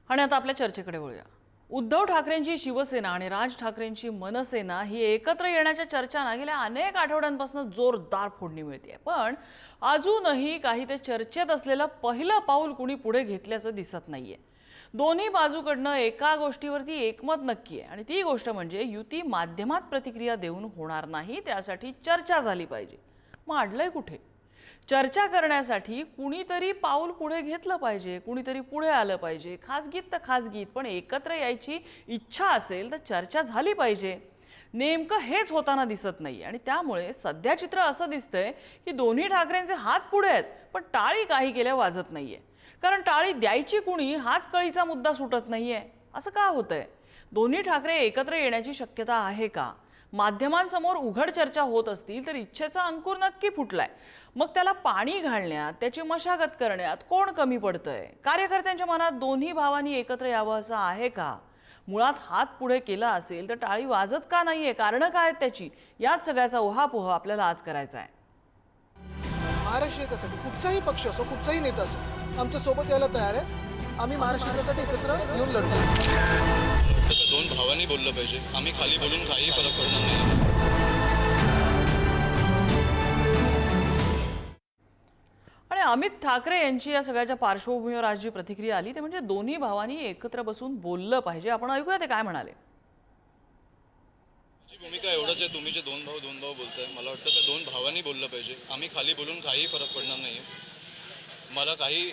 आणि आता आपल्या चर्चेकडे वळूया। उद्धव ठाकरेंची शिवसेना आणि राज ठाकरेंची मनसेना ही एकत्र येण्याच्या चर्चांना गेल्या अनेक आठवड्यांपासून जोरदार फोडणी मिळते, पण अजूनही काही ते चर्चेत असलेलं पहिलं पाऊल कुणी पुढे घेतल्याचं दिसत नाहीये। दोन्ही बाजूकडनं एका गोष्टीवरती एकमत नक्की आहे आणि ती गोष्ट म्हणजे युती माध्यमात प्रतिक्रिया देऊन होणार नाही, त्यासाठी चर्चा झाली पाहिजे। मग अडलंय कुठे? चर्चा करण्यासाठी कुणीतरी पाऊल पुढे घेतलं पाहिजे, कुणीतरी पुढे आलं पाहिजे। खासगीत तर खासगीत, पण एकत्र यायची इच्छा असेल तर चर्चा झाली पाहिजे। नेमकं हेच होताना दिसत नाही आणि त्यामुळे सध्या चित्र असं दिसतंय की दोन्ही ठाकरेंचे हात पुढे आहेत, पण टाळी काही केल्या वाजत नाहीये। कारण टाळी द्यायची कुणी हाच कळीचा मुद्दा सुटत नाहीये। असं का होतंय? दोन्ही ठाकरे एकत्र येण्याची शक्यता आहे का? माध्यमांसमोर उघड चर्चा होत असतील तर इच्छेचा अंकुर नक्की फुटलाय, मग त्याला पाणी घालण्यात, त्याची मशागत करण्यात कोण कमी पडतंय? कार्यकर्त्यांच्या मनात दोन्ही भावांनी एकत्र यावं असं आहे का? मुळात हात पुढे केला असेल तर टाळी वाजत का नाहीये? कारणं काय आहेत त्याची? याच सगळ्याचा उहापोह आपल्याला आज करायचा आहे। महाराष्ट्र हितासाठी कुठचाही पक्ष असो, कुठचाही नेता असो, आमच्या सोबत यायला तयार आहे। आम्ही महाराष्ट्र हितासाठी एकत्र येऊन लढू। दोन भावांनी बोललं पाहिजे। आम्ही खाली बोलून काही फरक पडणार नाही। आणि अमित ठाकरे यांची या सगळ्याच्या पार्श्वभूमीवर आज जी प्रतिक्रिया आली ते म्हणजे दोन्ही भावांनी एकत्र बसून बोललं पाहिजे। आपण ऐकूया ते काय म्हणाले। माझी भूमिका एवढंच आहे, तुम्ही जे दोन भाऊ बोलताय, मला वाटतं त्या दोन भावांनी बोललं पाहिजे। आम्ही खाली बोलून काही फरक पडणार नाही। मला काही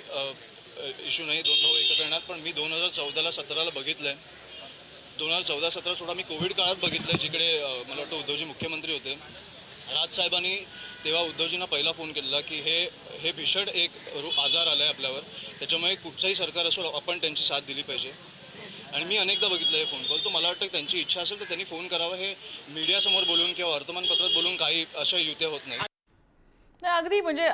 इश्यू नाही दोन भाऊ एकत्र येणार, पण मी 2014-17ला बघितलंय। 2014-17 सोडा मी कोविड काळात बघितलंय, जिकडे मला वाटतं उद्धवजी मुख्यमंत्री होते। राजसाहेबांनी तेव्हा उद्धवजींना पहिला फोन केला की हे भीषण एक आजार आलाय आपल्यावर, त्याच्यामुळे कुठचंही सरकार असो आपण त्यांची साथ दिली पाहिजे। आणि मी अनेकदा बघितलं हे फोन कॉल, तो मला वाटतं त्यांची इच्छा असेल तर त्यांनी फोन करावा। हे मीडियासमोर बोलून किंवा वर्तमानपत्रात बोलून काही अशा युत्या होत नाही। अगदी म्हणजे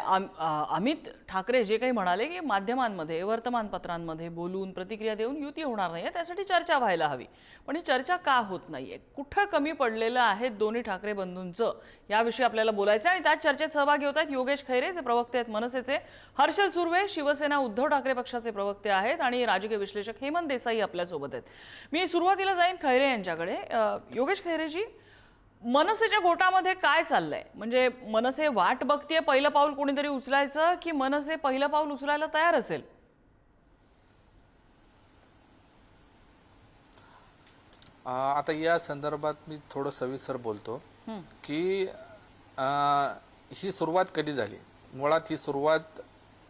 अमित ठाकरे जे काही म्हणाले की माध्यमांमध्ये, वर्तमानपत्रांमध्ये बोलून प्रतिक्रिया देऊन युती होणार नाहीये, त्यासाठी चर्चा व्हायला हवी। पण ही चर्चा का होत नाहीये? कुठं कमी पडलेलं आहे दोन्ही ठाकरे बंधूंचं? याविषयी आपल्याला बोलायचं आणि त्याच चर्चेत सहभागी होत आहेत योगेश खैरे, जे प्रवक्ते आहेत मनसेचे, हर्षल सुर्वे शिवसेना उद्धव ठाकरे पक्षाचे प्रवक्ते आहेत, आणि राजकीय विश्लेषक हेमंत देसाई आपल्यासोबत आहेत। मी सुरुवातीला जाईन खैरे यांच्याकडे। योगेश खैरेजी, मनसेच्या घोटामध्ये काय चाललंय? म्हणजे मनसे वाट बघतीये पहिलं पाऊल कोणीतरी उचलायचं, की मनसे पहिलं पाऊल उचलायला तयार असेल? आता या संदर्भात मी थोडं सविस्तर बोलतो की ही सुरुवात कधी झाली। मुळात ही सुरुवात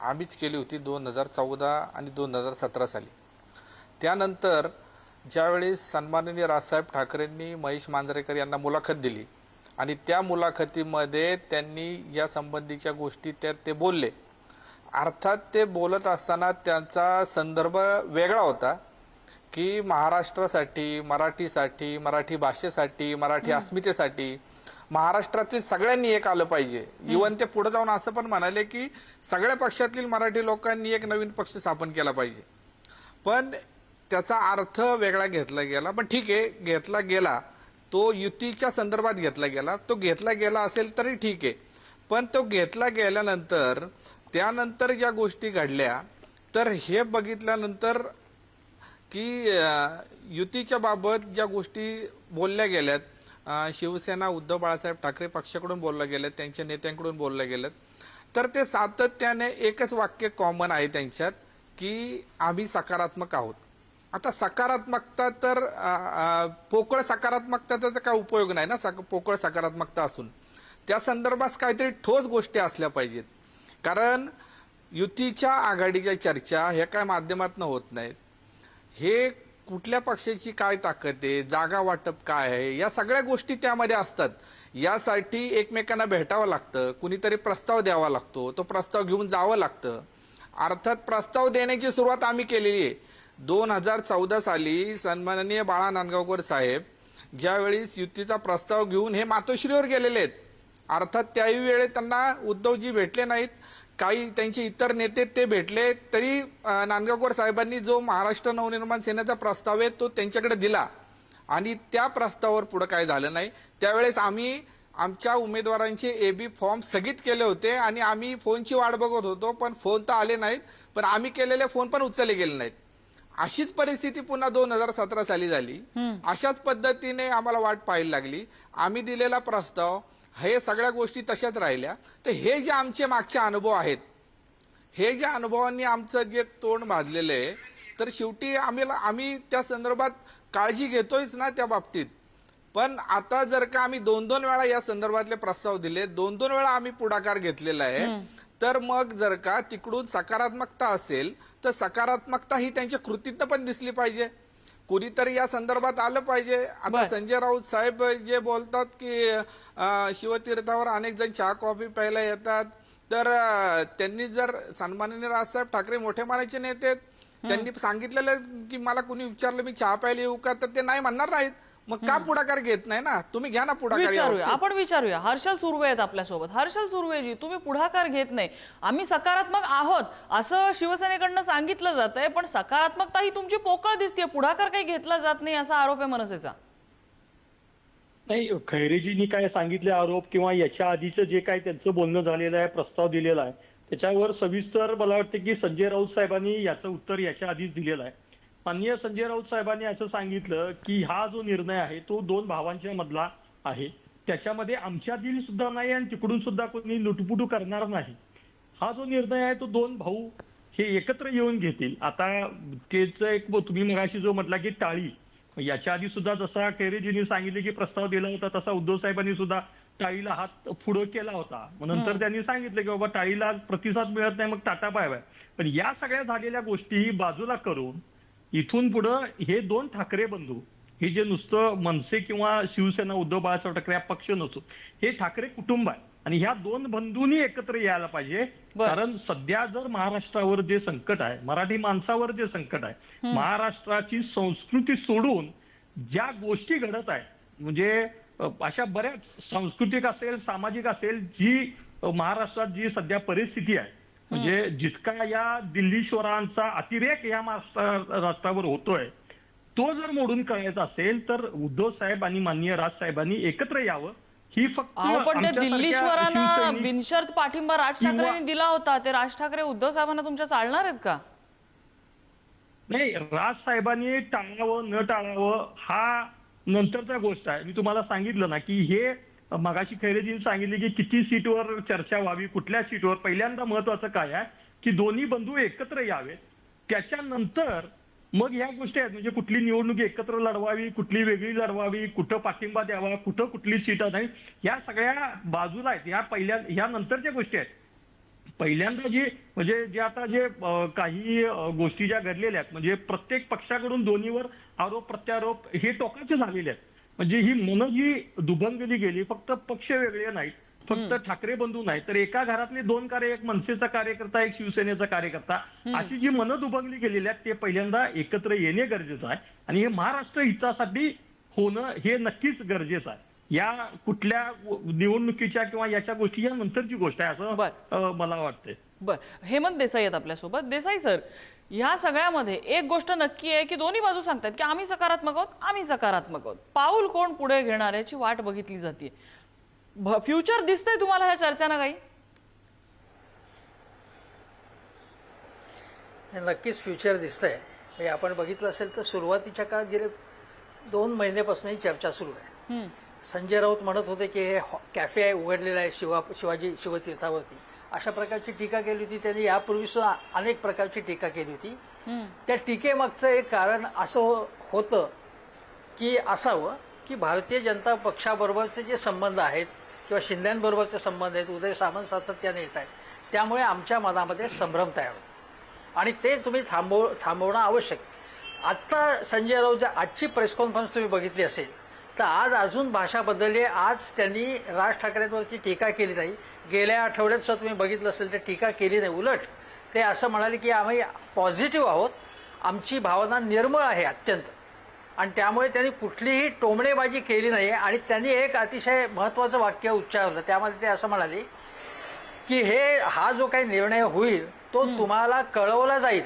आम्हीच केली होती 2014 आणि 2017 साली। त्यानंतर ज्यावेळी सन्माननीय राजसाहेब ठाकरेंनी महेश मांजरेकर यांना मुलाखत दिली आणि त्या मुलाखतीमध्ये त्यांनी या संबंधीच्या गोष्टी ते बोलले। अर्थात ते बोलत असताना त्यांचा संदर्भ वेगळा होता की महाराष्ट्रासाठी, मराठीसाठी, मराठी भाषेसाठी, मराठी अस्मितेसाठी महाराष्ट्रातील सगळ्यांनी एक आलं पाहिजे। इव्हन ते पुढे जाऊन असं पण म्हणाले की सगळ्या पक्षातील मराठी लोकांनी एक नवीन पक्ष स्थापन केला पाहिजे। पण त्याचा अर्थ वेगळा घेतला गेला, पण ठीक आहे, घेतला गेला तो युतीच्या संदर्भात घेतला गेला, तो घेतला गेला असेल तरी ठीक आहे। पण तो घेतला गेल्यानंतर त्यानंतर ज्या गोष्टी घडल्या तर हे बघितल्यानंतर की युतीच्या बाबत ज्या गोष्टी बोलल्या गेल्यात, शिवसेना उद्धव बाळासाहेब ठाकरे पक्षाकडून बोलल्या गेल्यात, त्यांच्या नेत्यांकडून बोलल्या गेल्यात, तर ते सातत्याने एकच वाक्य कॉमन आहे त्यांच्यात की आम्ही सकारात्मक आहोत। आता सकारात्मकता तर पोकळ सकारात्मकता त्याचा काय उपयोग नाही ना। पोकळ सकारात्मकता असून त्या संदर्भात काहीतरी ठोस गोष्टी असल्या पाहिजेत, कारण युतीच्या आघाडीच्या चर्चा ह्या काय माध्यमातून होत नाहीत। हे कुठल्या पक्षाची काय ताकद आहे, जागा वाटप काय आहे, या सगळ्या गोष्टी त्यामध्ये असतात। यासाठी एकमेकांना भेटावं लागतं, कुणीतरी प्रस्ताव द्यावा लागतो, तो प्रस्ताव घेऊन जावं लागतं। अर्थात प्रस्ताव देण्याची सुरुवात आम्ही केलेली आहे। 2014 साली सन्माननीय बाळा नांदगावकर साहेब ज्यावेळेस युतीचा प्रस्ताव घेऊन हे मातोश्रीवर गेलेले आहेत, अर्थात त्याही वेळेत त्यांना उद्धवजी भेटले नाहीत, काही त्यांचे इतर नेते ते भेटले, तरी नांदगावकर साहेबांनी जो महाराष्ट्र नवनिर्माण सेनेचा प्रस्ताव आहे तो त्यांच्याकडे दिला आणि त्या प्रस्तावावर पुढे काय झालं नाही। त्यावेळेस आम्ही आमच्या उमेदवारांचे एबी फॉर्म स्थगित केले होते आणि आम्ही फोनची वाट बघत होतो, पण फोन तर आले नाहीत, पण आम्ही केलेले फोन पण उचलले गेले नाहीत। अशीच परिस्थिती पुन्हा 2017 साली झाली. अशाच पद्धतीने आम्हाला वाट पाहायला लागली. आम्ही दिलेला प्रस्ताव हे सगळ्या गोष्टी तशाच राहिल्या. तर हे जे आमचे मागचे अनुभव आहेत, हे ज्या अनुभवांनी आमचं जे तोंड भाजलेलं आहे, तर शेवटी आम्ही त्या संदर्भात काळजी घेतोयच ना त्या बाबतीत. पण आता जर का आम्ही 2-2 वेळा या संदर्भातले प्रस्ताव दिले, 2-2 वेळा आम्ही पुढाकार घेतलेला आहे, तर मग जर का तिकडून सकारात्मकता असेल तर सकारात्मकता ही त्यांच्या कृतीतनं पण दिसली पाहिजे. कुणीतरी या संदर्भात आलं पाहिजे. आता संजय राऊत साहेब जे बोलतात की शिवतीर्थावर अनेक जण चहा कॉफी प्यायला येतात, तर त्यांनी जर सन्माननीय राजसाहेब ठाकरे मोठे मानाचे नेते आहेत, त्यांनी सांगितलेलं की मला कुणी विचारलं मी चहा प्यायला येऊ का, तर ते नाही म्हणणार नाहीत. मग का पुढाकार घेत नाही ना? तुम्ही घ्या ना पुढाकार. विचारूया, आपण विचारूया. हर्षल सुर्वे आहेत आपल्यासोबत. हर्षल सुर्वेजी, तुम्ही पुढाकार घेत नाही, आम्ही सकारात्मक आहोत असं शिवसेनेकडनं सांगितलं जात आहे, पण सकारात्मकता ही तुमची पोकळ दिसते, पुढाकार काही घेतला जात नाही असा आरोप आहे मनसेचा. नाही, खैरेजींनी काय सांगितले आरोप किंवा याच्या आधीचं जे काय त्यांचं बोलणं झालेलं आहे, प्रस्ताव दिलेला आहे, त्याच्यावर सविस्तर मला वाटतं की संजय राऊत साहेबांनी याचं उत्तर याच्या आधीच दिलेलं आहे. माननीय संजय राऊत साहेबांनी असं सांगितलं की हा जो निर्णय आहे तो 2 भावांच्या मधला आहे, त्याच्यामध्ये आमच्यातील सुद्धा नाही आणि तिकडून सुद्धा कोणी लुटपुटू करणार नाही. हा जो निर्णय आहे तो 2 भाऊ हे एकत्र येऊन घेतील. आता तेच एक तुम्ही मगाशी जो म्हटला की टाळी, याच्या आधी सुद्धा जसा खैरेजींनी सांगितले की प्रस्ताव दिला होता, तसा उद्धव साहेबांनी सुद्धा टाळीला हात पुढे केला होता. नंतर त्यांनी सांगितलं की बाबा टाळीला प्रतिसाद मिळत नाही, मग टाटा बाय बाय. पण या सगळ्या झालेल्या गोष्टी बाजूला करून इथून पुढे हे 2 ठाकरे बंधू, हे जे नुसतं मनसे किंवा शिवसेना उद्धव बाळासाहेब ठाकरे हा पक्ष नसतो, हे ठाकरे कुटुंब आहे आणि ह्या 2 बंधूंनी एकत्र यायला पाहिजे. कारण सध्या जर महाराष्ट्रावर जे संकट आहे, मराठी माणसावर जे संकट आहे, महाराष्ट्राची संस्कृती सोडून ज्या गोष्टी घडत आहेत, म्हणजे अशा बऱ्याच सांस्कृतिक असेल, सामाजिक असेल, जी महाराष्ट्रात जी सध्या परिस्थिती आहे, म्हणजे जितका या दिल्लीश्वरांचा अतिरेक या राष्ट्रावर होतोय, तो जर मोडून काढायचा असेल तर उद्धव साहेब आणि माननीय राज साहेबांनी एकत्र यावं. ही फक्त पण ते दिल्लीश्वरांना बिनशर्त पाठिंबा राज ठाकरेंनी दिला होता, ते राज ठाकरे उद्धव साहेबांना तुमच्या चालणार आहेत का? नाही, राज साहेबांनी टाळावं न टाळावं हा नंतरचा गोष्ट आहे. मी तुम्हाला सांगितलं ना की हे मगाशी खैरेजींनी सांगितले की किती सीटवर चर्चा व्हावी, कुठल्या सीटवर. पहिल्यांदा महत्वाचं काय आहे की दोन्ही बंधू एकत्र यावेत, त्याच्यानंतर मग ह्या गोष्टी आहेत, म्हणजे कुठली निवडणूक एकत्र लढवावी, कुठली वेगळी लढवावी, कुठं पाठिंबा द्यावा, कुठं कुठली सीट नाही, या सगळ्या बाजूला आहेत. ह्या नंतरच्या गोष्टी आहेत. पहिल्यांदा जे आता काही गोष्टी ज्या घडलेल्या आहेत, म्हणजे प्रत्येक पक्षाकडून दोन्हीवर आरोप प्रत्यारोप हे टोकाचे झालेले आहेत. म्हणजे ही मन जी दुभंगली गेली, फक्त पक्ष वेगळे नाहीत, फक्त ठाकरे बंधू नाही, तर एका घरातले 2 एक मनसेचा कार्यकर्ता, एक शिवसेनेचा कार्यकर्ता, अशी जी मन दुभंगली गेलेली आहेत, ते पहिल्यांदा एकत्र येणे गरजेचं आहे. आणि हे महाराष्ट्र हितासाठी होणं हे नक्कीच गरजेचं आहे. या कुठल्या निवडणुकीच्या किंवा याच्या गोष्टी या नंतरची गोष्ट आहे असं मला वाटतंय. हेमंत देसाई आहेत आपल्यासोबत. देसाई सर, या सगळ्यामध्ये एक गोष्ट नक्की आहे की दोन्ही बाजू सांगतात की आम्ही सकारात्मक आहोत, आम्ही सकारात्मक आहोत. पाऊल कोण पुढे घेणार याची वाट बघितली जाते. फ्युचर दिसतंय तुम्हाला ह्या चर्चांना काही? नक्कीच फ्युचर दिसतंय. हे आपण बघितलं असेल तर सुरुवातीच्या काळात गेले 2 महिन्यापासून ही चर्चा सुरू आहे. संजय राऊत म्हणत होते की हे कॅफे आहे उघडलेला आहे शिवाजी शिवतीर्थावरती, अशा प्रकारची टीका केली होती. त्यांनी यापूर्वी सुद्धा अनेक प्रकारची टीका केली होती. त्या टीकेमागचं एक कारण असं होतं की असावं की भारतीय जनता पक्षाबरोबरचे जे संबंध आहेत किंवा शिंद्यांबरोबरचे संबंध आहेत, उदय सामंत सातत्याने येत आहेत, त्यामुळे आमच्या मनामध्ये संभ्रम तयार होतो आणि ते तुम्ही थांबवणं आवश्यक. आत्ता संजय राऊत आजची प्रेस कॉन्फरन्स तुम्ही बघितली असेल तर आज अजून भाषा बदलली. आज त्यांनी राज ठाकरेंवरची टीका केली नाही. गेल्या आठवड्यात सुद्धा तुम्ही बघितलं असेल तर टीका केली नाही. उलट ते असं म्हणाले की आम्ही पॉझिटिव्ह आहोत, आमची भावना निर्मळ आहे अत्यंत, आणि त्यामुळे त्यांनी कुठलीही टोमणेबाजी केली नाही. आणि त्यांनी एक अतिशय महत्त्वाचं वाक्य उच्चारलं. त्यामध्ये ते असं म्हणाले की हा जो काही निर्णय होईल तो तुम्हाला कळवला जाईल,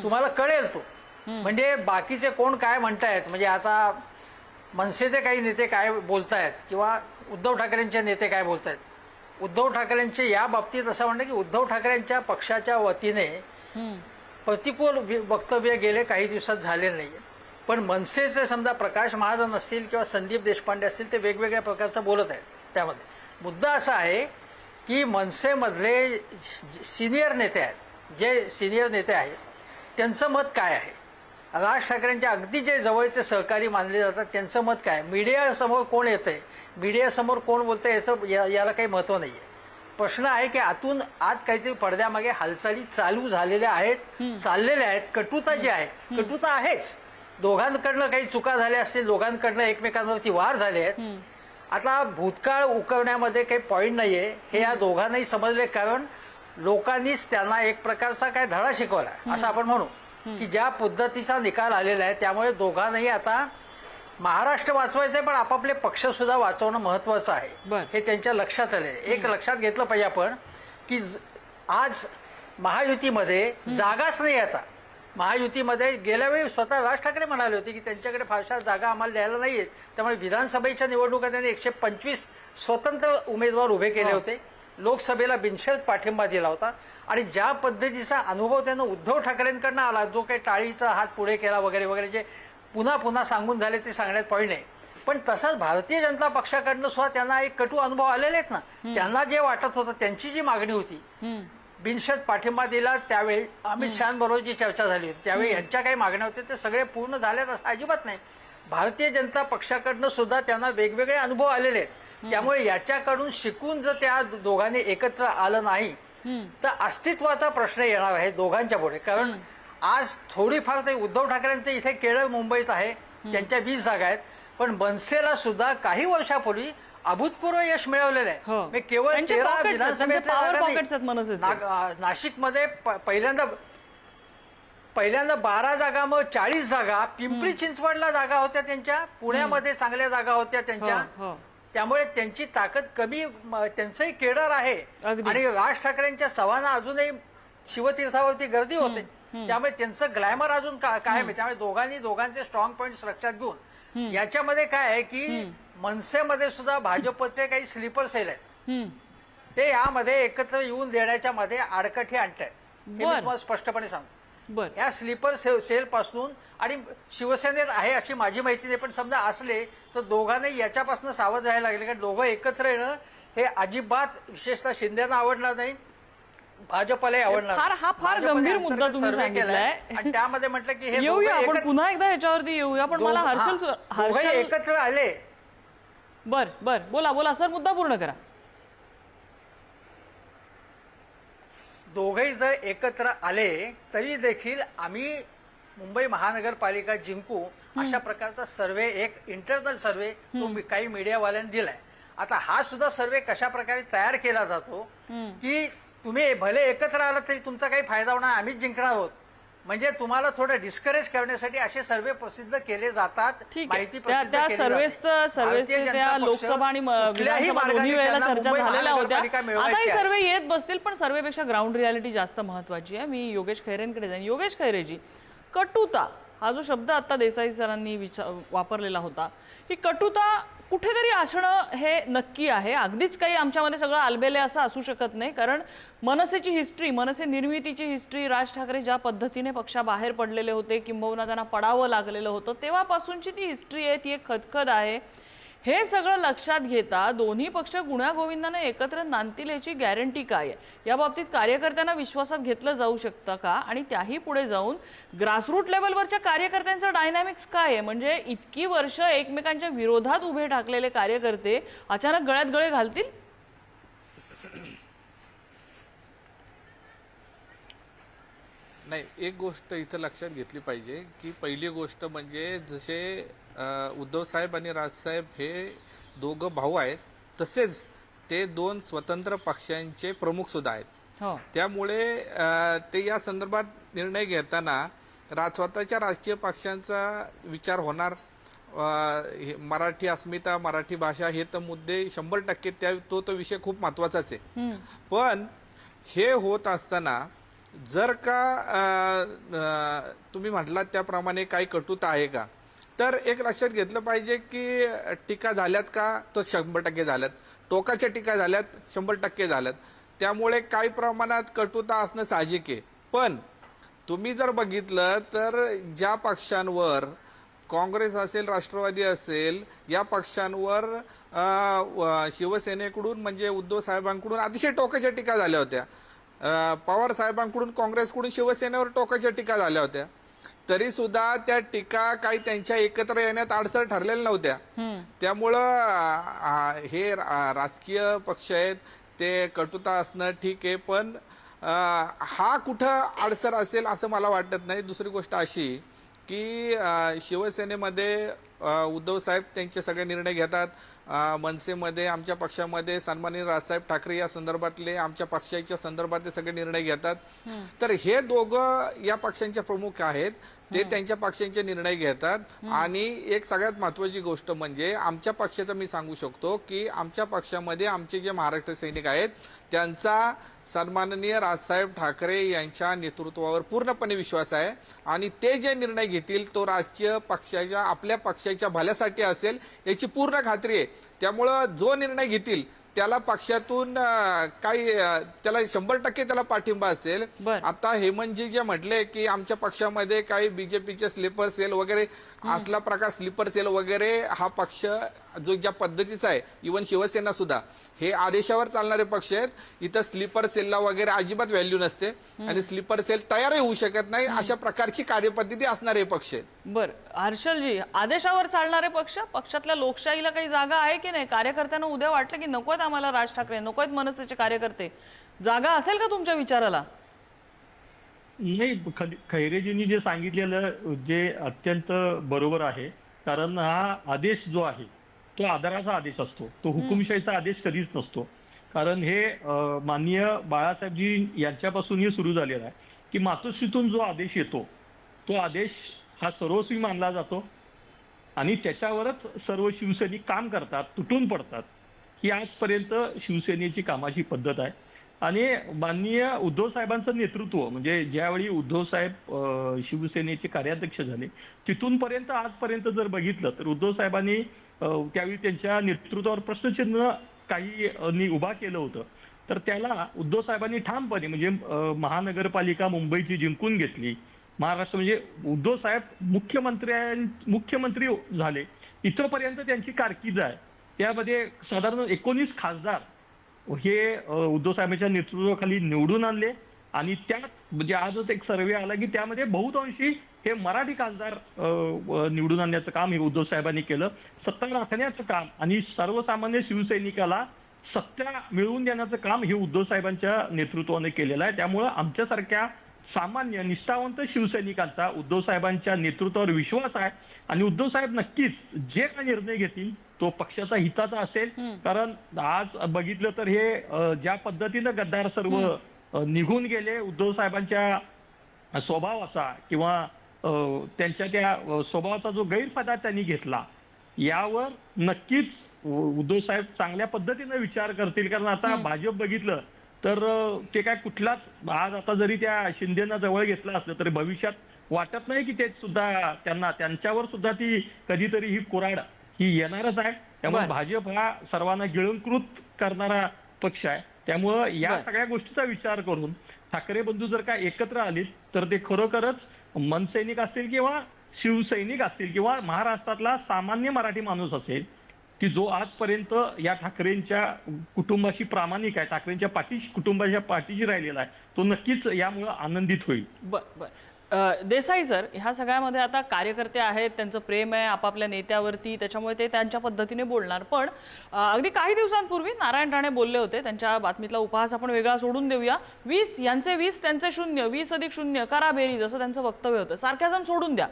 तुम्हाला कळेल तो. म्हणजे बाकीचे कोण काय म्हणतायत, म्हणजे आता मनसेचे काही नेते काय बोलतायत किंवा उद्धव ठाकरेंचे नेते काय बोलतायत, उद्धव ठाकरेंचे या बाबतीत असं म्हणणं की उद्धव ठाकरेंच्या पक्षाच्या वतीने प्रतिकूल वक्तव्य गेले काही दिवसात झाले नाही. पण मनसेचे समजा प्रकाश महाजन असतील किंवा संदीप देशपांडे असतील ते वेगवेगळ्या प्रकारचं बोलत आहेत. त्यामध्ये मुद्दा असा आहे की मनसेमधले सिनियर नेते आहेत, जे सिनियर नेते आहेत त्यांचं मत काय आहे, राज ठाकरेंच्या अगदी जे जवळचे सहकारी मानले जातात त्यांचं मत काय, मीडियासमोर कोण येतंय, मीडियासमोर कोण बोलतंय याला काही महत्त्व नाही आहे. प्रश्न आहे की आतून आत काहीतरी पडद्यामागे हालचाली चालू झालेल्या आहेत, चाललेल्या आहेत. कटुता जी आहे, कटुता आहेच. दोघांकडनं काही चुका झाल्या असतील, दोघांकडनं एकमेकांवरती वार झाले आहेत. आता भूतकाळ उकळण्यामध्ये काही पॉईंट नाहीये हे या दोघांनाही समजले, कारण लोकांनीच त्यांना एक प्रकारचा काय धडा शिकवला असं आपण म्हणू की ज्या पद्धतीचा निकाल आलेला आहे त्यामुळे दोघांनाही आता महाराष्ट्र वाचवायचंय पण आपापले पक्ष सुद्धा वाचवणं महत्वाचं आहे हे त्यांच्या लक्षात आले. एक लक्षात घेतलं पाहिजे आपण की आज महायुतीमध्ये जागाच नाही. आता महायुतीमध्ये गेल्या वेळी स्वतः राज ठाकरे म्हणाले होते की त्यांच्याकडे फारशा जागा आम्हाला द्यायला नाहीये, त्यामुळे विधानसभेच्या निवडणुका त्यांनी 125 स्वतंत्र उमेदवार उभे केले होते. लोकसभेला बिनशर्त पाठिंबा दिला होता. आणि ज्या पद्धतीचा अनुभव त्यांना उद्धव ठाकरेंकडनं आला, जो काही टाळीचा हात पुढे केला वगैरे वगैरे, जे पुन्हा पुन्हा सांगून झाले ते सांगण्यात पॉईंट नाही. पण तसाच भारतीय जनता पक्षाकडनं सुद्धा त्यांना एक कटू अनुभव आलेले आहेत ना. त्यांना जे वाटत होतं, त्यांची जी मागणी होती, बिनशर्त पाठिंबा दिला त्यावेळी अमित शहाबरोबर जी चर्चा झाली होती त्यावेळी यांच्या काही मागण्या होत्या ते सगळे पूर्ण झाल्यात असं अजिबात नाही. भारतीय जनता पक्षाकडनं सुद्धा त्यांना वेगवेगळे अनुभव आलेले आहेत. त्यामुळे याच्याकडून शिकून जर त्या दोघांनी एकत्र आलं नाही तर अस्तित्वाचा प्रश्न येणार आहे दोघांच्या पुढे. कारण आज थोडीफार ते उद्धव ठाकरेंचे इथे केरळ मुंबईत आहे, त्यांच्या 20 जागा आहेत, पण मनसेला सुद्धा काही वर्षापूर्वी अभूतपूर्व यश मिळवलेलं आहे. केवळ 13 विधानसभेतल्या नाशिकमध्ये पहिल्यांदा 12 जागा, मग 40 जागा, पिंपरी चिंचवडला जागा होत्या त्यांच्या, पुण्यामध्ये चांगल्या जागा होत्या त्यांच्या. त्यामुळे त्यांची ताकद कमी, त्यांचंही केडर आहे. आणि राज ठाकरेंच्या सवाना अजूनही शिवतीर्थावरती गर्दी होते, त्यामुळे त्यांचं ग्लॅमर अजून कायम आहे. त्यामुळे दोघांचे स्ट्रॉंग पॉईंट लक्षात घेऊन याच्यामध्ये काय आहे की मनसेमध्ये सुद्धा भाजपचे काही स्लीपर सेल आहेत, ते यामध्ये एकत्र येऊन देण्याच्या मध्ये आडकाठी आणतायत. हे मी तुम्हाला स्पष्टपणे सांगतो. या स्लीपर सेल पासून, आणि शिवसेनेत आहे अशी माझी माहिती नाही, पण समजा असले तर दोघांनाही याच्यापासून सावध राहायला लागले. कारण दोघं एकत्र येणं हे अजिबात, विशेषतः शिंदेना आवडणार नाही, भाजपलाही आवडणार. हा फार गंभीर मुद्दा तुम्ही सांगितलाय आणि त्यामध्ये म्हटलं की हे येऊया आपण पुन्हा एकदा याच्यावरती येऊया. पण मला हर्षल एकत्र आले. बर बोला सर, मुद्दा पूर्ण करा. दोघेही जर एकत्र आले तरी देखील आम्ही मुंबई महानगरपालिका जिंकू अशा प्रकारचा सर्वे, एक इंटरनल सर्वे काही मीडियावाल्यांनी दिलाय. आता हा सुद्धा सर्वे कशा प्रकारे तयार केला जातो की तुम्ही भले एकत्र आलात तरी तुमचा काही फायदा होणार, आम्हीच जिंकणार आहोत, म्हणजे तुम्हाला थोडं डिस्करेज करण्यासाठी असे सर्वे प्रसिद्ध केले जातात. माहिती त्या सर्व्हे लोकसभा आणि विधानसभा दोन्ही वेळेला चर्चा झालेल्या होत्या. आताही सर्वे येत बसतील, पण सर्वेपेक्षा ग्राउंड रियालिटी जास्त महत्वाची आहे. मी योगेश खैरेंकडे जाईन. योगेश खैरेजी, कटुता हा जो शब्द आता देसाई सरांनी वापरलेला होता, ही कटुता कुठेतरी असणं हे नक्की आहे. अगदीच काही आमच्यामध्ये सगळं आलबेले असं असू शकत नाही, कारण मनसेची हिस्ट्री, मनसे निर्मितीची हिस्ट्री, राज ठाकरे ज्या पद्धतीने पक्षाबाहेर पडलेले होते, किंबहुना त्यांना पडावं लागलेलं होतं, तेव्हापासूनची ती हिस्ट्री आहे, ती एक खदखद आहे. हे सगळं लक्षात घेता दोन्ही पक्ष गुण्यागोविंदाने एकत्र नांदतील याची गॅरंटी काय आहे? या बाबतीत कार्यकर्त्यांना विश्वासात घेतलं जाऊ शकतं का? आणि त्याही पुढे जाऊन ग्रासरूट लेवलवरच्या कार्यकर्त्यांचं डायनॅमिक्स काय आहे? म्हणजे इतकी वर्ष एकमेकांच्या विरोधात उभे ठाकलेले कार्यकर्ते अचानक गळ्यात गळे घालतील? नाही, एक गोष्ट इथं लक्षात घेतली पाहिजे की पहिली गोष्ट म्हणजे जसे उद्धव साहेब आणि राजसाहेब हे दोघं भाऊ आहेत, तसेच ते 2 स्वतंत्र पक्षांचे प्रमुख सुद्धा आहेत. त्यामुळे ते या संदर्भात निर्णय घेताना स्वतःच्या राजकीय पक्षांचा विचार होणार. मराठी अस्मिता, मराठी भाषा हे तर मुद्दे 100% तो विषय खूप महत्वाचाच आहे. पण हे होत असताना जर का तुम्ही म्हटलात त्याप्रमाणे काही कटुता आहे का, तर एक लक्षात घेतलं पाहिजे की टीका झाल्यात का, तो 100% झाल्यात. टोकाच्या टीका झाल्यात, 100% झाल्यात. त्यामुळे काही प्रमाणात कटुता असणं साहजिक आहे. पण तुम्ही जर बघितलं तर ज्या पक्षांवर काँग्रेस असेल, राष्ट्रवादी असेल, या पक्षांवर शिवसेनेकडून म्हणजे उद्धव साहेबांकडून अतिशय टोकाच्या टीका झाल्या होत्या. पवार साहेबांकडून काँग्रेसकडून शिवसेनेवर टोकाच्या टीका झाल्या होत्या. तरी सुद्धा त्या टीका काही त्यांच्या एकत्र येण्यात अडसर ठरलेल्या नव्हत्या. त्यामुळं हे राजकीय पक्ष आहेत, ते कटुता असणं ठीक आहे, पण हा कुठं अडसर असेल असं मला वाटत नाही. दुसरी गोष्ट अशी की शिवसेनेमध्ये उद्धव साहेब त्यांचे सगळे निर्णय घेतात. मनसेमध्ये, आमच्या पक्षामध्ये सन्माननीय राजसाहेब ठाकरे या संदर्भातले, आमच्या पक्षाच्या संदर्भातले सगळे निर्णय घेतात. तर हे दोघं या पक्षांचे प्रमुख आहेत, ते त्यांच्या पक्षांचे निर्णय घेतात. आणि एक सगळ्यात महत्वाची गोष्ट म्हणजे आमच्या पक्षाचं मी सांगू शकतो की आमच्या पक्षामध्ये आमचे जे महाराष्ट्र सैनिक आहेत त्यांचा सन्माननीय राजसाहेब ठाकरे यांच्या नेतृत्वावर पूर्णपणे विश्वास आहे. आणि ते जे निर्णय घेतील तो राजकीय पक्षाच्या, आपल्या पक्षाच्या भल्यासाठी असेल याची पूर्ण खात्री आहे. त्यामुळं जो निर्णय घेतील त्याला पक्षातून काही त्याला 100% त्याला पाठिंबा असेल. आता हेमंतजी जे म्हटले की आमच्या पक्षामध्ये काही बीजेपीचे स्लीपर सेल वगैरे असला प्रकार, स्लीपर सेल वगैरे हा पक्ष जो ज्या पद्धतीचा आहे, इव्हन शिवसेना सुद्धा हे आदेशावर चालणारे पक्ष आहेत. इथं स्लीपर सेलला वगैरे अजिबात व्हॅल्यू नसते आणि स्लीपर सेल तयारही होऊ शकत नाही, अशा प्रकारची कार्यपद्धती असणारे पक्ष आहेत. बर, हर्षलजी, आदेशावर चालणारे पक्ष, पक्षातल्या लोकशाहीला काही जागा आहे की नाही? कार्यकर्त्यांना उद्या वाटलं की नकोत आम्हाला राज ठाकरे, नकोत मनसेचे कार्यकर्ते, जागा असेल का तुमच्या विचाराला? नाही, खैरेजींनी जे सांगितलेलं जे अत्यंत बरोबर आहे. कारण हा आदेश जो आहे तो आदराचा आदेश असतो, तो हुकुमशाहीचा आदेश कधीच नसतो. कारण हे माननीय बाळासाहेबजी यांच्यापासूनही सुरू झालेला आहे की मातोश्रीतून जो आदेश येतो तो आदेश हा सर्वस्वी मानला जातो आणि त्याच्यावरच सर्व शिवसैनिक काम करतात, तुटून पडतात. ही आजपर्यंत शिवसेनेची कामाची पद्धत आहे. आणि माननीय उद्धव साहेबांचं नेतृत्व म्हणजे ज्यावेळी उद्धव साहेब शिवसेनेचे कार्याध्यक्ष झाले तिथून पर्यंत आजपर्यंत जर बघितलं तर उद्धव साहेबांनी त्यावेळी त्यांच्या नेतृत्वावर प्रश्नचिन्ह काही उभा केलं होतं. तर त्याला उद्धव साहेबांनी ठामपणे म्हणजे महानगरपालिका मुंबईची जिंकून घेतली. महाराष्ट्र म्हणजे उद्धव साहेब मुख्यमंत्री झाले, इथपर्यंत त्यांची कारकीर्द आहे. त्यामध्ये साधारण 19 खासदार हे उद्धव साहेबांच्या नेतृत्वाखाली निवडून आणले. आणि त्यात म्हणजे आजच एक सर्वे आला की त्यामध्ये बहुतांशी हे मराठी खासदार निवडून आणण्याचं काम हे उद्धव साहेबांनी केलं. सत्ता राखण्याचं काम आणि सर्वसामान्य शिवसैनिकाला सत्ता मिळवून देण्याचं काम हे उद्धव साहेबांच्या नेतृत्वाने केलेलं आहे. त्यामुळं आमच्यासारख्या सामान्य निष्ठावंत शिवसैनिकांचा उद्धव साहेबांच्या नेतृत्वावर विश्वास आहे. आणि उद्धव साहेब नक्कीच जे काही निर्णय घेतील तो पक्षाचा हिताचा असेल. कारण आज बघितलं तर हे ज्या पद्धतीनं गद्दार सर्व निघून गेले, उद्धव साहेबांच्या स्वभावाचा किंवा त्यांच्या त्या स्वभावाचा जो गैरफायदा त्यांनी घेतला यावर नक्कीच उद्धव साहेब चांगल्या पद्धतीने विचार करतील. कारण आता भाजप बघितलं तर ते काय कुठलाच आज आता जरी त्या शिंदेना जवळ घेतलं असलं तरी भविष्यात वाटत नाही की ते सुद्धा त्यांच्यावर सुद्धा ती कधीतरी ही कुऱ्हाड ही येणारच आहे. त्यामुळे भाजप हा सर्वांना गिळंकृत करणारा पक्ष आहे. त्यामुळं या सगळ्या गोष्टीचा विचार करून ठाकरे बंधू जर का एकत्र आलीत तर ते खरोखरच मनसैनिक असतील किंवा शिवसैनिक असतील किंवा महाराष्ट्रातला सामान्य मराठी माणूस असेल की जो आजपर्यंत या ठाकरेंच्या कुटुंबाशी प्रामाणिक आहे, ठाकरेंच्या कुटुंबाच्या पाठीशी राहिलेला आहे, तो नक्कीच यामुळे आनंदित होईल. बर. देसाई सर, ह्या सगळ्यामध्ये आता कार्यकर्ते आहेत, त्यांचं प्रेम आहे आपापल्या नेत्यावरती, त्याच्यामुळे ते त्यांच्या पद्धतीने बोलणार. पण अगदी काही दिवसांपूर्वी नारायण राणे बोलले होते, त्यांच्या बातमीतला उपहास आपण वेगळा सोडून देऊया. 20 यांचे 20 त्यांचे 0, 20+0 करा बेरीज, असं त्यांचं वक्तव्य होतं. सारख्याजम सोडून द्या,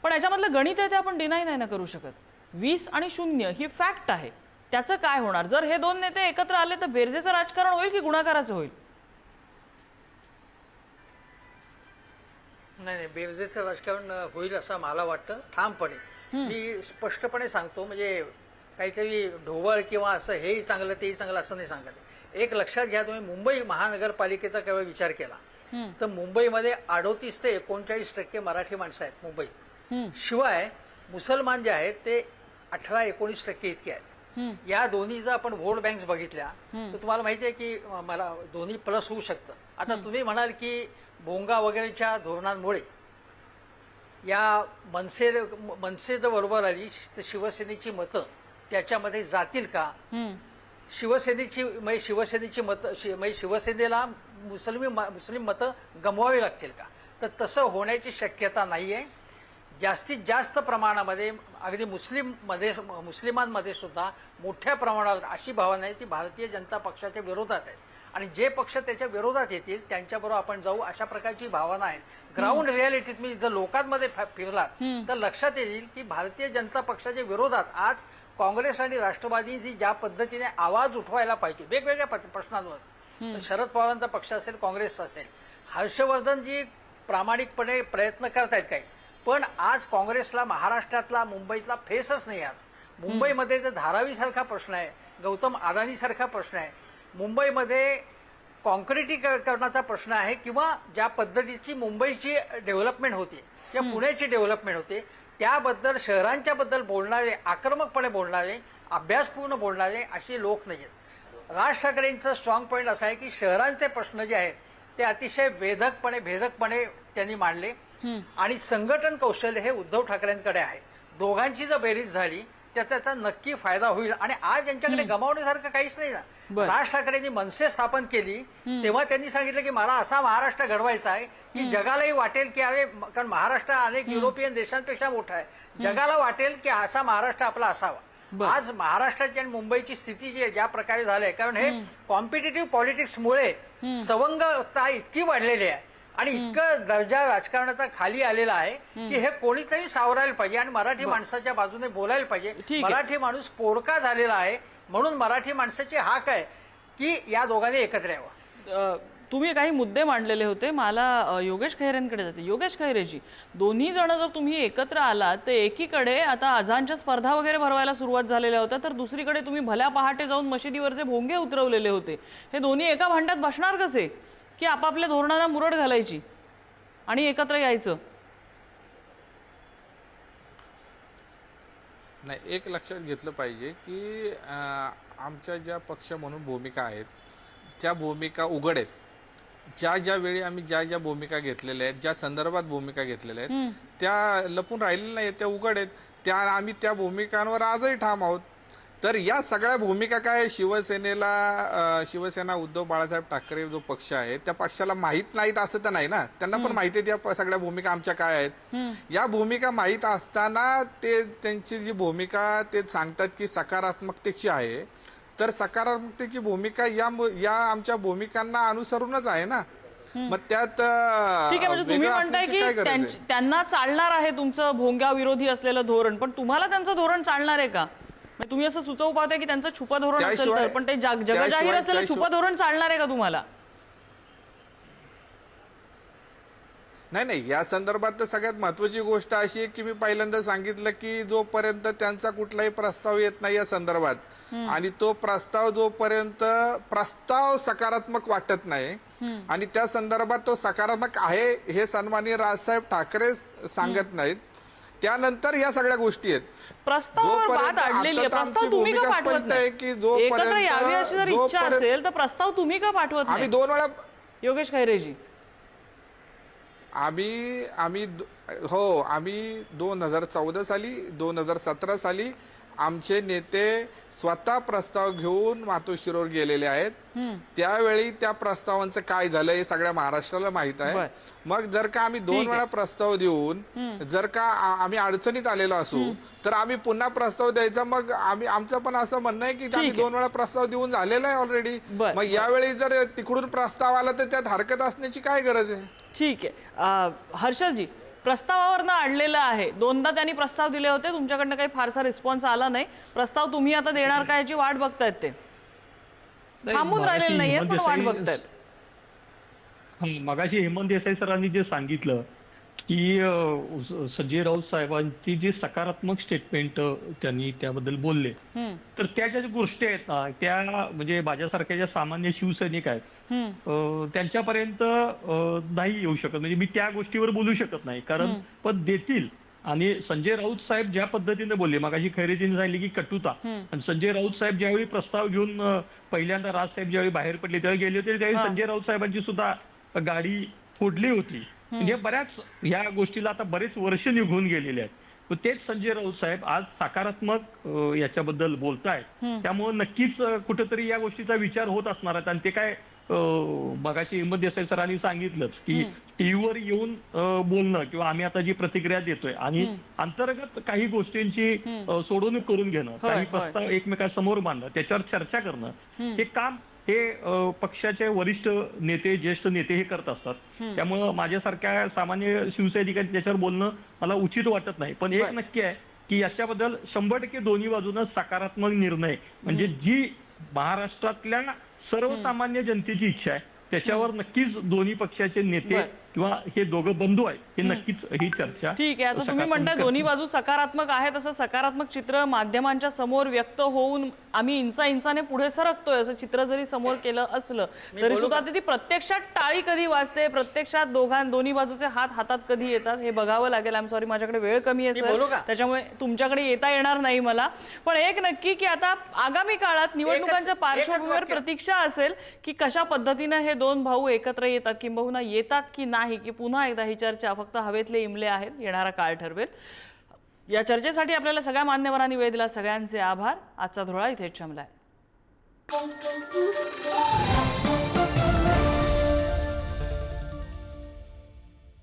पण याच्यामधलं गणित आहे ते आपण डिनाय नाही ना करू शकत. 20 आणि 0 ही फॅक्ट आहे. त्याचं काय होणार? जर हे दोन नेते एकत्र आले तर बेरजेचं राजकारण होईल की गुणाकाराचं होईल? नाही, बेरजेचं राजकारण होईल असं मला वाटतं ठामपणे. मी स्पष्टपणे सांगतो, म्हणजे काहीतरी ढोबळ किंवा असं हेही चांगलं तेही चांगलं असं नाही सांगत. एक लक्षात घ्या, तुम्ही मुंबई महानगरपालिकेचा केवळ विचार केला तर मुंबईमध्ये 38 ते 39% मराठी माणसं आहेत मुंबईत. शिवाय मुसलमान जे आहेत ते 18-19% इतके आहेत. या दोन्ही जर आपण वोट बँक्स बघितल्या तर तुम्हाला माहिती आहे की मला दोन्ही प्लस होऊ शकतं. आता तुम्ही म्हणाल की भोंगा वगैरेच्या धोरणांमुळे या मनसे जर बरोबर आली तर शिवसेनेची मतं त्याच्यामध्ये जातील का? शिवसेनेची मतं म्हणजे शिवसेनेला मुस्लिम मतं गमवावी लागतील का? तर तसं होण्याची शक्यता नाही आहे. जास्तीत जास्त प्रमाणामध्ये अगदी मुस्लिमांमध्ये सुद्धा मोठ्या प्रमाणावर अशी भावना आहे ती भारतीय जनता पक्षाच्या विरोधात आहे आणि जे पक्ष त्याच्या विरोधात येतील त्यांच्याबरोबर आपण जाऊ अशा प्रकारची भावना आहे. ग्राउंड रियालिटीत मी जर लोकांमध्ये फिरलात तर लक्षात येईल की भारतीय जनता पक्षाच्या विरोधात आज काँग्रेस आणि राष्ट्रवादीची ज्या पद्धतीने आवाज उठवायला पाहिजे वेगवेगळ्या प्रश्नांवर, शरद पवारांचा पक्ष असेल, काँग्रेस असेल, हर्षवर्धनजी प्रामाणिकपणे प्रयत्न करतायत काही, पण आज काँग्रेसला महाराष्ट्रातला मुंबईतला फेसच नाही. आज मुंबईमध्ये जर धारावीसारखा प्रश्न आहे, गौतम अदानीसारखा प्रश्न आहे, मुंबईमध्ये कॉन्क्रिटीकरणाचा प्रश्न आहे किंवा ज्या पद्धतीची मुंबईची डेव्हलपमेंट होते किंवा पुण्याची डेव्हलपमेंट होते त्याबद्दल शहरांच्या बद्दल बोलणारे, आक्रमकपणे बोलणारे, अभ्यासपूर्ण बोलणारे असे लोक नाही आहेत. राज ठाकरेंचं स्ट्रॉंग पॉईंट असा आहे की शहरांचे प्रश्न जे आहेत ते अतिशय भेदकपणे त्यांनी मांडले आणि संघटन कौशल्य हे उद्धव ठाकरेंकडे आहे. दोघांची जर बेरीज झाली तर त्याचा नक्की फायदा होईल आणि आज यांच्याकडे गमावण्यासारखं काहीच नाही ना. राज ठाकरेंनी मनसे स्थापन केली तेव्हा त्यांनी सांगितलं की मला असा महाराष्ट्र घडवायचा आहे की जगालाही वाटेल की अरे, कारण महाराष्ट्र अनेक युरोपियन देशांपेक्षा मोठा आहे, जगाला वाटेल की असा महाराष्ट्र आपला असावा. आज महाराष्ट्राची आणि मुंबईची स्थिती जी ज्या प्रकारे झाली आहे, कारण हे कॉम्पिटिटिव्ह पॉलिटिक्समुळे सवंगता इतकी वाढलेली आहे आणि इतकं दर्जा राजकारणाचा खाली आलेला आहे की हे कोणीतरी सावरायला पाहिजे आणि मराठी माणसाच्या बाजूने बोलायला पाहिजे. मराठी माणूस पोरका झालेला आहे म्हणून मराठी माणसाची हाक आहे की या दोघांनी एकत्र यावं. तुम्ही काही मुद्दे मांडलेले होते, मला योगेश खैरेंकडे जाते. योगेश खैरेजी, दोन्ही जण जर तुम्ही एकत्र आलात तर एकीकडे आता अजानच्या स्पर्धा वगैरे भरवायला सुरुवात झालेल्या होत्या, तर दुसरीकडे तुम्ही भल्या पहाटे जाऊन मशिदीवरचे भोंगे उतरवलेले होते. हे दोन्ही एका भांड्यात बसणार कसे की आपापल्या धोरणाला मुरड घालायची आणि एकत्र यायचं? नाही, एक लक्षात घेतलं पाहिजे की आमच्या ज्या पक्ष म्हणून भूमिका आहेत त्या भूमिका उघड आहेत. ज्या वेळी आम्ही ज्या भूमिका घेतलेल्या आहेत, ज्या संदर्भात भूमिका घेतलेल्या आहेत त्या लपून राहिलेल्या नाहीत, त्या उघड आहेत. आम्ही त्या भूमिकांवर आजही ठाम आहोत. तर या सगळ्या भूमिका काय शिवसेना उद्धव बाळासाहेब ठाकरे जो पक्ष आहे त्या पक्षाला माहीत नाहीत असं तर नाही ना, त्यांना पण माहिती आहे त्या सगळ्या भूमिका आमच्या काय आहेत. या भूमिका माहीत असताना ते त्यांची जी भूमिका ते सांगतात की सकारात्मकतेची आहे, तर सकारात्मकतेची भूमिका या आमच्या भूमिकांना अनुसरूनच आहे ना. मग त्यात ठीक आहे, म्हणजे तुम्ही म्हणताय की त्यांना चालणार आहे तुमचं भोंगा विरोधी असलेलं धोरण, पण तुम्हाला त्यांचं धोरण चालणार आहे का? तुम्ही असं सुचवू पाहताय की त्यांचं छुपं धोरण असेल तर, पण ते जगजाहीर असलेलं छुपं धोरण चालणार आहे का तुम्हाला? नाही, या संदर्भात तर सगळ्यात महत्वाची गोष्ट अशी आहे की मी पहिल्यांदा सांगितलं की जोपर्यंत त्यांचा कुठलाही प्रस्ताव येत नाही या संदर्भात आणि तो प्रस्ताव जोपर्यंत प्रस्ताव सकारात्मक वाटत नाही आणि त्या संदर्भात तो सकारात्मक आहे हे सन्माननीय राजसाहेब ठाकरे सांगत नाहीत, त्यानंतर या सगळ्या गोष्टी आहेत. प्रस्तावावर बात अडलेली आहे. प्रस्ताव तुम्ही का पाठवत नाही? एकत्र यावी अशी जर इच्छा असेल तर प्रस्ताव तुम्ही का पाठवत नाही? आम्ही 2 वेळा योगेश खैरेजी, आम्ही 2014 साली 2017 साली आमचे नेते स्वतः प्रस्ताव घेऊन मातोश्रीवर गेलेले आहेत. त्यावेळी त्या प्रस्तावांचं काय झालं हे सगळ्या महाराष्ट्राला माहित आहे. मग जर का आम्ही 2 वेळा प्रस्ताव देऊन जर का आम्ही अडचणीत आलेलो असू तर आम्ही पुन्हा प्रस्ताव द्यायचा. मग आमचं पण असं म्हणणं आहे की आम्ही 2 वेळा प्रस्ताव देऊन झालेला आहे ऑलरेडी. मग यावेळी जर तिकडून प्रस्ताव आला तर त्यात हरकत असण्याची काय गरज आहे? ठीक आहे. हर्षदजी, प्रस्तावावरनं अडलेलं आहे. 2दा त्यांनी प्रस्ताव दिले होते, तुमच्याकडनं काही फारसा रिस्पॉन्स आला नाही. प्रस्ताव तुम्ही आता देणार का याची वाट बघतायत, ते थांबून राहिलेले नाहीये पण वाट बघतायत. मगाशी हेमंत देसाई सरांनी जे सांगितलं की संजय राऊत साहेबांची जी सकारात्मक स्टेटमेंट त्यांनी त्याबद्दल बोलले, तर त्या ज्या गोष्टी आहेत ना त्या म्हणजे माझ्यासारख्या ज्या सामान्य शिवसैनिक आहेत त्यांच्यापर्यंत नाही येऊ शकत. म्हणजे मी त्या गोष्टीवर बोलू शकत नाही, कारण पण देतील. आणि संजय राऊत साहेब ज्या पद्धतीने बोलले, मगाशी खैरेजीने सांगितले की कटुता, आणि संजय राऊत साहेब ज्यावेळी प्रस्ताव घेऊन पहिल्यांदा राजसाहेब ज्यावेळी बाहेर पडले त्यावेळी गेले होते, त्यावेळी संजय राऊत साहेबांची सुद्धा गाडी फोडली होती. म्हणजे बऱ्याच या गोष्टीला आता बरेच वर्ष निघून गेलेले आहेत. पण तेच संजय राऊत साहेब आज सकारात्मक याच्याबद्दल बोलतायत. त्यामुळे नक्कीच कुठेतरी या गोष्टीचा विचार होत असणार आहे. आणि ते काय मगाशी हिम्मत देसाई सरांनी सांगितलंच की टीव्हीवर येऊन बोलणं किंवा आम्ही आता जी प्रतिक्रिया देतोय आणि अंतर्गत काही गोष्टींची सोडवणूक करून घेणं, काही प्रस्ताव एकमेकांसमोर मांडणं, त्याच्यावर चर्चा करणं, हे काम हे पक्षाचे वरिष्ठ नेते, ज्येष्ठ नेते हे करत असतात. त्यामुळं माझ्यासारख्या सामान्य शिवसैनिकांनी त्याच्यावर बोलणं मला उचित वाटत नाही. पण एक नक्की आहे की याच्याबद्दल 100% दोन्ही बाजूनं सकारात्मक निर्णय, म्हणजे जी महाराष्ट्रातल्या सर्वसामान्य जनतेची इच्छा आहे त्याच्यावर नक्कीच दोन्ही पक्षाचे नेते किंवा हे दोघं बंधू आहेत हे नक्कीच ही चर्चा. ठीक आहे, आता तुम्ही म्हणताय दोन्ही बाजू सकारात्मक आहे, तसं सकारात्मक चित्र माध्यमांच्या समोर व्यक्त होऊन आम्ही इंचाने पुढे सरकतोय असं चित्र जरी समोर केलं असलं तरी सुद्धा ती प्रत्यक्षात टाळी कधी वाजते, प्रत्यक्षात दोन्ही बाजूचे हात हातात कधी येतात हे बघावं लागेल. आय एम सॉरी, माझ्याकडे वेळ कमी आहे सर, त्याच्यामुळे तुमच्याकडे येता येणार नाही मला. पण एक नक्की की आता आगामी काळात निवडणुकांच्या पार्श्वभूमीवर प्रतीक्षा असेल की कशा पद्धतीनं हे दोन भाऊ एकत्र येतात, किंबहुना येतात की नाही, की पुन्हा एकदा ही चर्चा फक्त हवेतले इमले आहेत, येणारा काळ ठरवेल. या चर्चेसाठी आपल्याला सगळ्या मान्यवरांनी वेळ दिला, सगळ्यांचे आभार. आजचा धुळा इथेच थांबलाय.